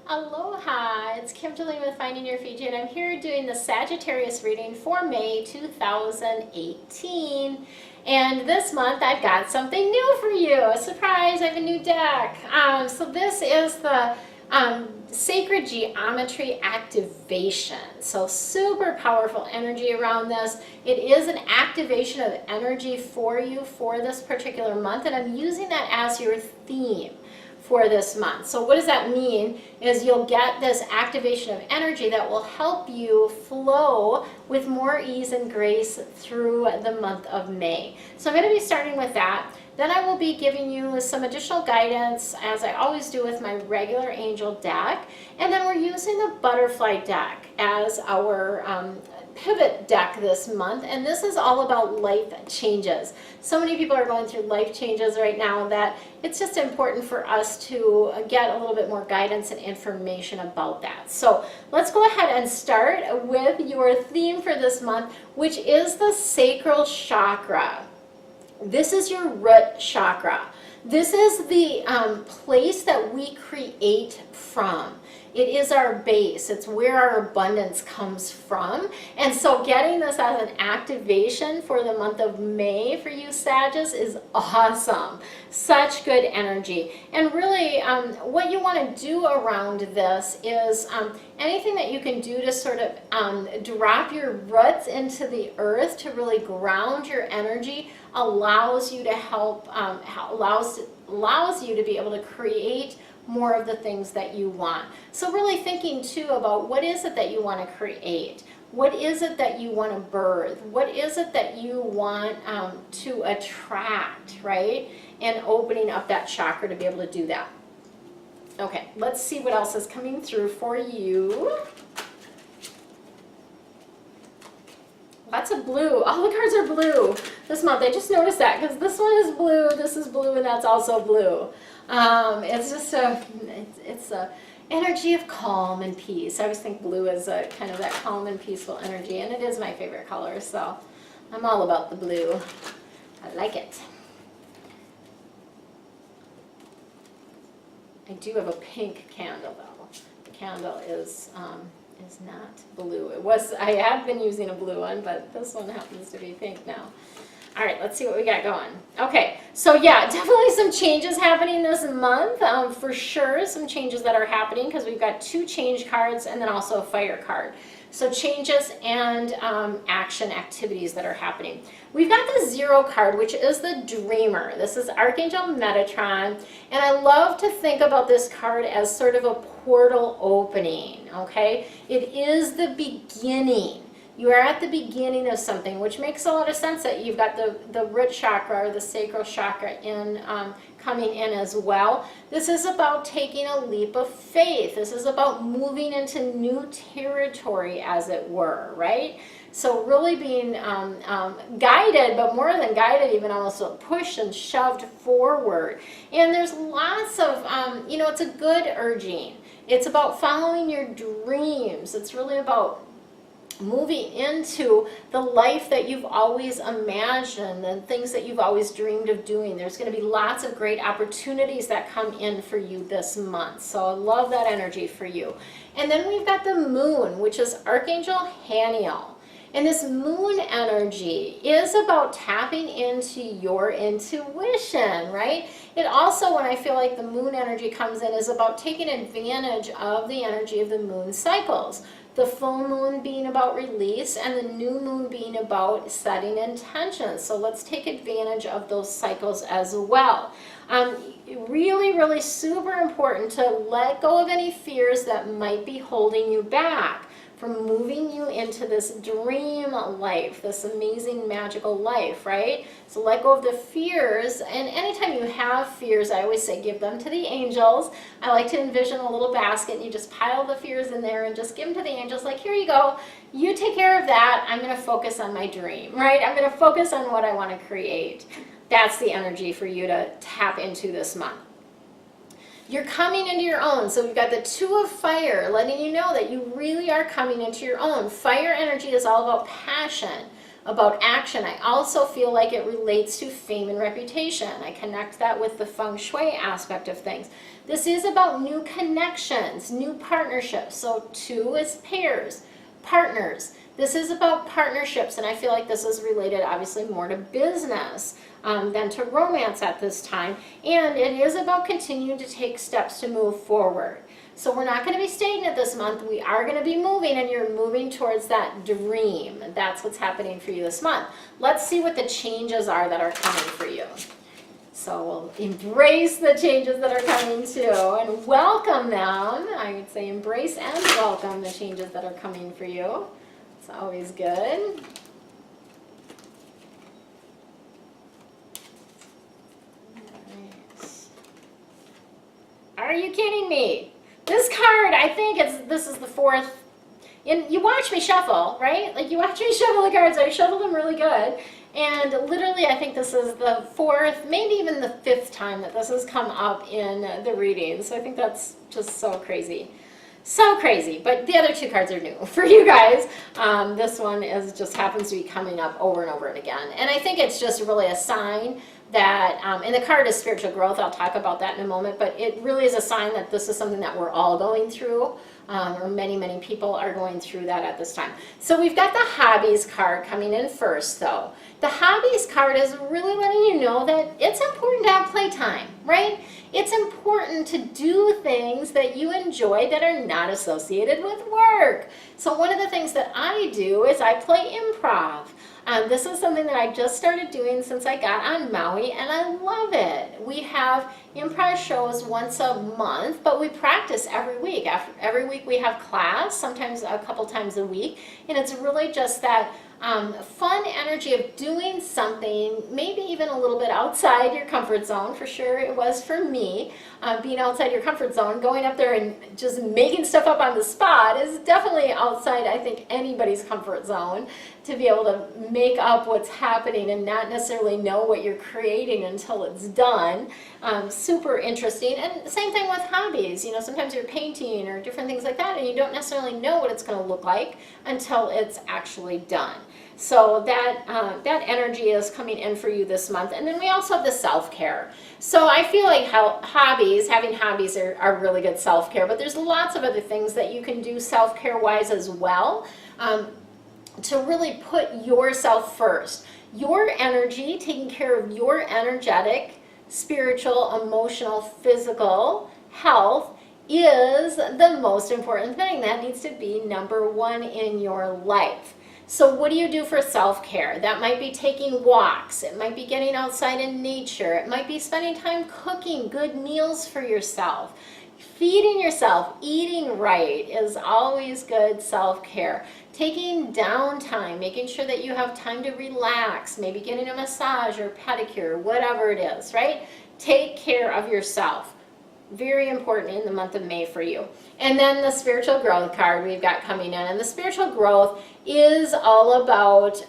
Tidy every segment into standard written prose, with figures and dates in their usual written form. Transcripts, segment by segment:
Aloha, it's Kimberly with Finding Your Fiji, and I'm here doing the Sagittarius reading for May 2018. And this month I've got something new for you. A surprise, I have a new deck. So this is the Sacred Geometry Activation. So super powerful energy around this. It is an activation of energy for you for this particular month, and I'm using that as your theme for this month. So what does that mean is you'll get this activation of energy that will help you flow with more ease and grace through the month of May. So I'm going to be starting with that. Then I will be giving you some additional guidance, as I always do with my regular angel deck. And then we're using the butterfly deck as our pivot deck this month, and this is all about life changes. So many people are going through life changes right now that it's just important for us to get a little bit more guidance and information about that. So let's go ahead and start with your theme for this month, which is the Sacral Chakra. This is your root chakra. This is the place that we create from. It is our base. It's where our abundance comes from. And so getting this as an activation for the month of May for you Sagittarius is awesome. Such good energy. And really what you want to do around this is anything that you can do to sort of drop your roots into the earth to really ground your energy allows you to help, allows you to be able to create more of the things that you want. So really thinking too about what is it that you want to create? What is it that you want to birth? What is it that you want to attract, right? And opening up that chakra to be able to do that. Okay, let's see what else is coming through for you. Lots of blue. All the cards are blue this month. I just noticed that because this one is blue, this is blue, and that's also blue. It's just it's a energy of calm and peace. I always think blue is a kind of that calm and peaceful energy, and it is my favorite color, so I'm all about the blue. I like it. I do have a pink candle though. The candle is not blue. I have been using a blue one, but this one happens to be pink now. All right, let's see what we got going. Okay, so yeah, definitely some changes happening this month. For sure, some changes that are happening because we've got 2 change cards and then also a fire card. So changes and action activities that are happening. We've got the 0 card, which is the Dreamer. This is Archangel Metatron, and I love to think about this card as sort of a portal opening, okay? It is the beginning. You are at the beginning of something, which makes a lot of sense that you've got the root chakra or the sacral chakra coming in as well. This is about taking a leap of faith. This is about moving into new territory, as it were, right? So really being guided, but more than guided, even almost pushed and shoved forward. And there's lots of, it's a good urging. It's about following your dreams. It's really about moving into the life that you've always imagined and things that you've always dreamed of doing. There's going to be lots of great opportunities that come in for you this month. So I love that energy for you. And then we've got the moon, which is Archangel Haniel. And this moon energy is about tapping into your intuition, right? It also, when I feel like the moon energy comes in, is about taking advantage of the energy of the moon cycles. The full moon being about release and the new moon being about setting intentions. So let's take advantage of those cycles as well. Really, really super important to let go of any fears that might be holding you back from moving you into this dream life, this amazing magical life, right? So let go of the fears, and anytime you have fears, I always say give them to the angels. I like to envision a little basket and you just pile the fears in there and just give them to the angels, like, here you go, you take care of that, I'm gonna focus on my dream, right? I'm gonna focus on what I wanna create. That's the energy for you to tap into this month. You're coming into your own. So we've got the 2 of fire, letting you know that you really are coming into your own. Fire energy is all about passion, about action. I also feel like it relates to fame and reputation. I connect that with the feng shui aspect of things. This is about new connections, new partnerships. So 2 is pairs, partners. This is about partnerships, and I feel like this is related obviously more to business than to romance at this time. And it is about continuing to take steps to move forward. So we're not going to be stagnant this month. We are going to be moving, and you're moving towards that dream. That's what's happening for you this month. Let's see what the changes are that are coming for you. So we'll embrace the changes that are coming too and welcome them. I would say embrace and welcome the changes that are coming for you. It's always good. Nice. Are you kidding me? This card, I think this is the 4th. And you watch me shuffle, right? Like you watch me shuffle the cards. I shuffle them really good. And literally, I think this is the 4th, maybe even the 5th time that this has come up in the reading. So I think that's just so crazy. So crazy. But the other 2 cards are new for you guys. This one just happens to be coming up over and over and again. And I think it's just really a sign that, and the card is spiritual growth. I'll talk about that in a moment. But it really is a sign that this is something that we're all going through. Or many, many people are going through that at this time. So we've got the Hobbies card coming in first, though. The Hobbies card is really letting you know that it's important to have playtime, right? It's important to do things that you enjoy that are not associated with work. So one of the things that I do is I play improv. This is something that I just started doing since I got on Maui, and I love it. We have improv shows once a month, but we practice every week. Every week we have class, sometimes a couple times a week, and it's really just that fun energy of doing something, maybe even a little bit outside your comfort zone. For sure it was for me. Being outside your comfort zone, going up there and just making stuff up on the spot is definitely outside, I think, anybody's comfort zone, to be able to make up what's happening and not necessarily know what you're creating until it's done. Super interesting. And same thing with hobbies. You know, sometimes you're painting or different things like that, and you don't necessarily know what it's going to look like until it's actually done. So that energy is coming in for you this month. And then we also have the self-care. So I feel like having hobbies are really good self-care, but there's lots of other things that you can do self-care wise as well, to really put yourself first. Your energy, taking care of your energetic, spiritual, emotional, physical health is the most important thing. That needs to be number 1 in your life. So what do you do for self-care? That might be taking walks. It might be getting outside in nature. It might be spending time cooking good meals for yourself. Feeding yourself, eating right is always good self-care. Taking downtime, making sure that you have time to relax, maybe getting a massage or pedicure, whatever it is, right? Take care of yourself. Very important in the month of May for you. And then the spiritual growth card we've got coming in. And the spiritual growth is all about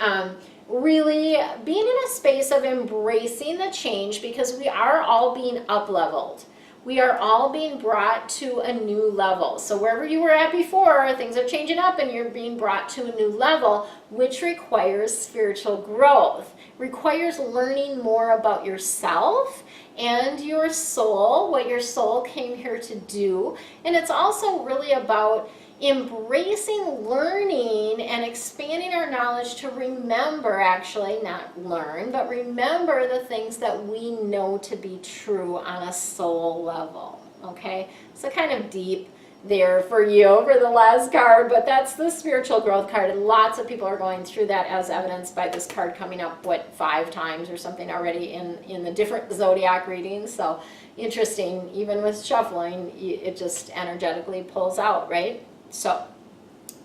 really being in a space of embracing the change, because we are all being up-leveled. We are all being brought to a new level. So wherever you were at before, things are changing up and you're being brought to a new level, which requires spiritual growth, requires learning more about yourself and your soul, what your soul came here to do. And it's also really about embracing learning and expanding our knowledge to remember, actually, not learn, but remember the things that we know to be true on a soul level, okay? So kind of deep there for you for the last card, but that's the spiritual growth card, and lots of people are going through that, as evidenced by this card coming up, 5 times or something already in the different zodiac readings. So interesting, even with shuffling, it just energetically pulls out, right? So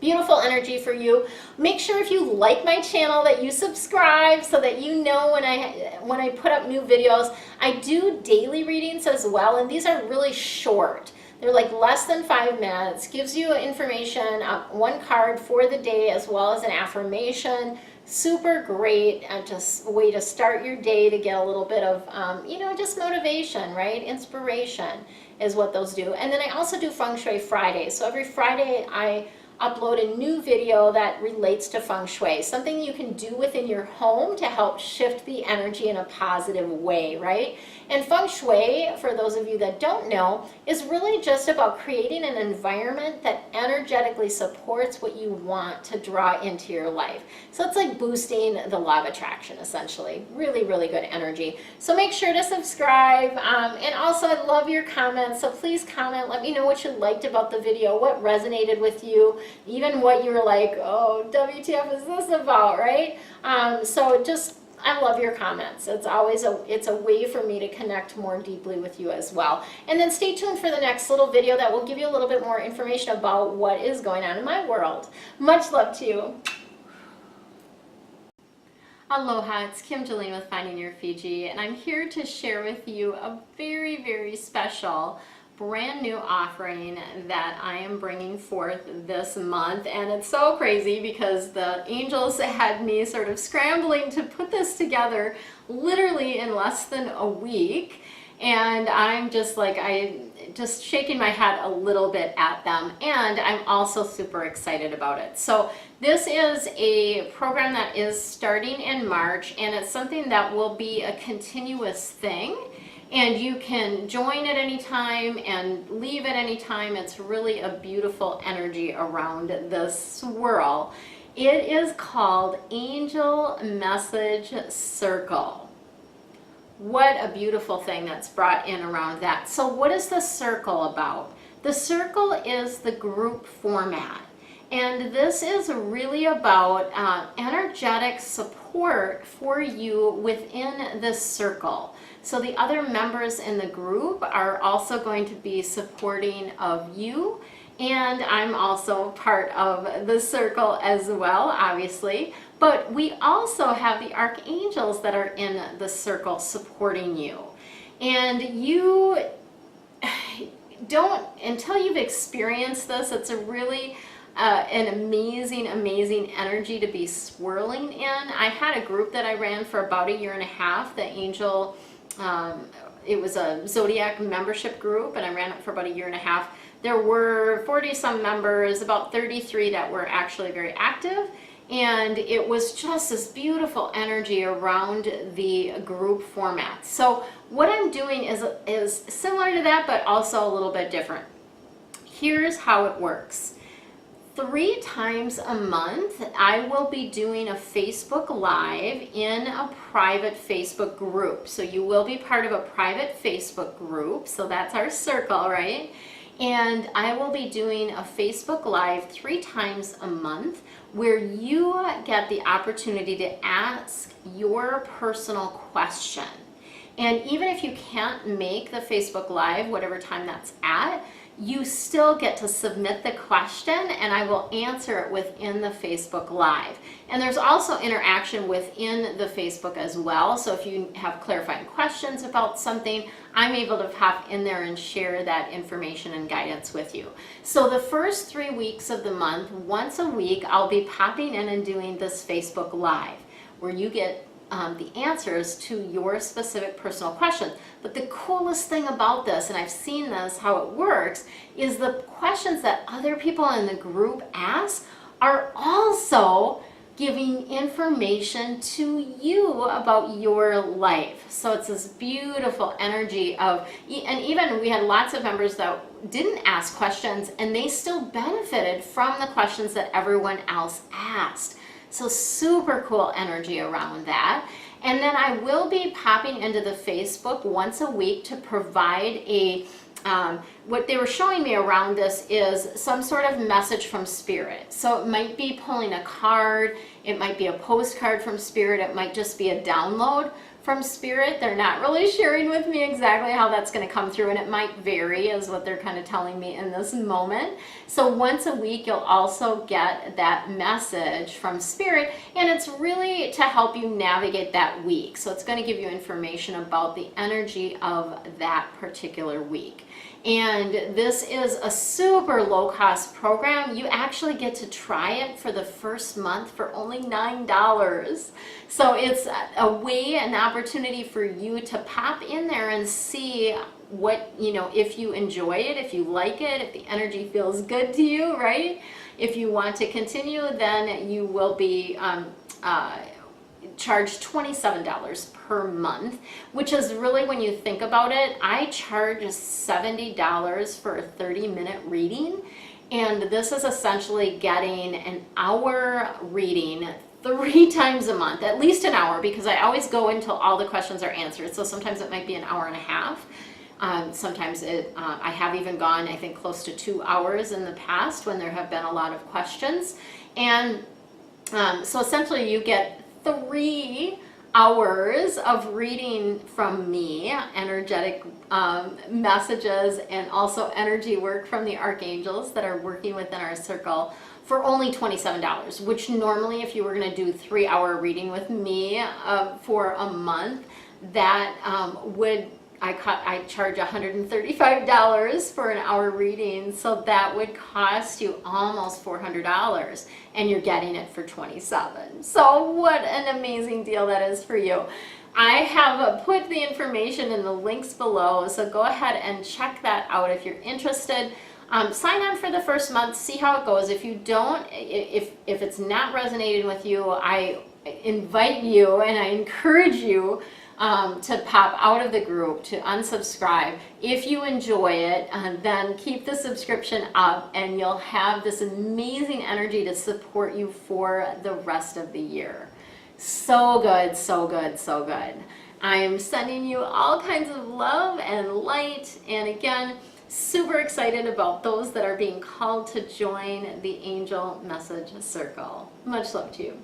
beautiful energy for you. Make sure if you like my channel that you subscribe so that you know when I put up new videos. I do daily readings as well, and these are really short. They're like less than 5 minutes. Gives you information, 1 card for the day, as well as an affirmation. Super great, just a way to start your day, to get a little bit of, just motivation, right? Inspiration is what those do. And then I also do Feng Shui Fridays. So every Friday upload a new video that relates to feng shui, something you can do within your home to help shift the energy in a positive way, right? And feng shui, for those of you that don't know, is really just about creating an environment that energetically supports what you want to draw into your life. So it's like boosting the law of attraction, essentially. Really, really good energy. So make sure to subscribe. And also, I love your comments. So please comment. Let me know what you liked about the video, what resonated with you, even what you were like, oh, WTF is this about, right? So just, I love your comments. It's always it's a way for me to connect more deeply with you as well. And then stay tuned for the next little video that will give you a little bit more information about what is going on in my world. Much love to you. Aloha, it's Kim Jolene with Finding Your Fiji, and I'm here to share with you a very, very special brand new offering that I am bringing forth this month. And it's so crazy because the angels had me sort of scrambling to put this together literally in less than a week. And I'm just like, just shaking my head a little bit at them. And I'm also super excited about it. So this is a program that is starting in March, and it's something that will be a continuous thing. And you can join at any time and leave at any time. It's really a beautiful energy around this swirl. It is called Angel Message Circle. What a beautiful thing that's brought in around that. So what is the circle about? The circle is the group format. And this is really about energetic support for you within this circle. So the other members in the group are also going to be supporting of you, and I'm also part of the circle as well, obviously. But we also have the archangels that are in the circle supporting you. And you don't, until you've experienced this, it's a really an amazing, amazing energy to be swirling in. I had a group that I ran for about 1.5 years, the Angel, it was a Zodiac membership group, and I ran it for about 1.5 years. There were 40 some members, about 33 that were actually very active, and it was just this beautiful energy around the group format. So what I'm doing is similar to that, but also a little bit different. Here's how it works. 3 times a month, I will be doing a Facebook Live in a private Facebook group. So you will be part of a private Facebook group. So that's our circle, right? And I will be doing a Facebook Live 3 times a month where you get the opportunity to ask your personal question. And even if you can't make the Facebook Live, whatever time that's at, you still get to submit the question, and I will answer it within the Facebook Live. And there's also interaction within the Facebook as well. So if you have clarifying questions about something, I'm able to pop in there and share that information and guidance with you. So the first 3 weeks of the month, once a week, I'll be popping in and doing this Facebook Live where you get the answers to your specific personal questions. But the coolest thing about this, and I've seen this, how it works, is the questions that other people in the group ask are also giving information to you about your life. So it's this beautiful energy of, and even we had lots of members that didn't ask questions and they still benefited from the questions that everyone else asked. So super cool energy around that. And then I will be popping into the Facebook once a week to provide a, what they were showing me around this is some sort of message from Spirit. So it might be pulling a card, it might be a postcard from Spirit, it might just be a download from Spirit. They're not really sharing with me exactly how that's going to come through, and it might vary is what they're kind of telling me in this moment. So once a week you'll also get that message from Spirit, and it's really to help you navigate that week. So it's going to give you information about the energy of that particular week. And this is a super low cost program. You actually get to try it for the first month for only $9. So it's a way, an opportunity for you to pop in there and see what, you know, if you enjoy it, if you like it, if the energy feels good to you, right? If you want to continue, then you will be charged $27 per month, which is really, when you think about it, I charge $70 for a 30-minute reading. And this is essentially getting an hour reading 3 times a month, at least an hour, because I always go until all the questions are answered. So sometimes it might be an hour and a half. Sometimes I have even gone, I think, close to 2 hours in the past when there have been a lot of questions. And so essentially you get 3 hours of reading from me, energetic messages, and also energy work from the archangels that are working within our circle, for only $27, which normally, if you were going to do 3-hour reading with me for a month, that I charge $135 for an hour reading, so that would cost you almost $400, and you're getting it for $27. So what an amazing deal that is for you. I have put the information in the links below, so go ahead and check that out if you're interested. Sign on for the first month, see how it goes. If you don't, if it's not resonating with you, I invite you and I encourage you to pop out of the group, to unsubscribe. If you enjoy it, then keep the subscription up, and you'll have this amazing energy to support you for the rest of the year. So good, so good, so good. I am sending you all kinds of love and light, and again, super excited about those that are being called to join the Angel Message Circle. Much love to you.